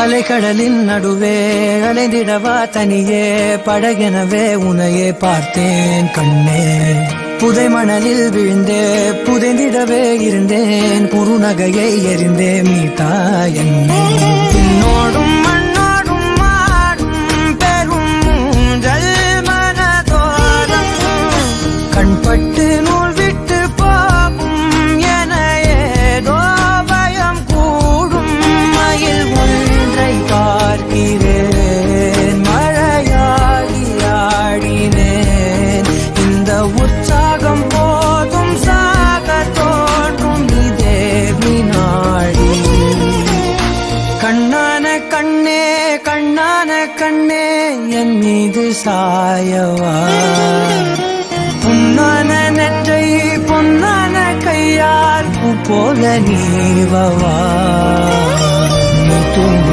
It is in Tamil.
அலைக்கடலின் நடுவே அலைந்திடவா தனியே படகெனவே உனையே பார்த்தேன் கண்ணே. புதை மணலில் விழுந்தே புதைந்திடவே இருந்தேன் குறுநகையை எறிந்தே மீட்டா என்னை. உன்னோடும் மண்ணோடும் மாடும் பெரும் ஊஞ்சல் மனதோரம் கண்பட்டு நூல் விட்டு போகும் என ஏதோ பயம் கூடும். மயில் ஒன்றை பார்க்கிறேன் மழையாகி ஆடினேன். இந்த உற்சாகம் போதும் சாக தோன்றும் இதே வினாடி. கண்ணான கண்ணே கண்ணான கண்ணே என் மீது சாயவா. பொன்னான நெற்றை பொன்னான கையால் பூ போல நீவவா.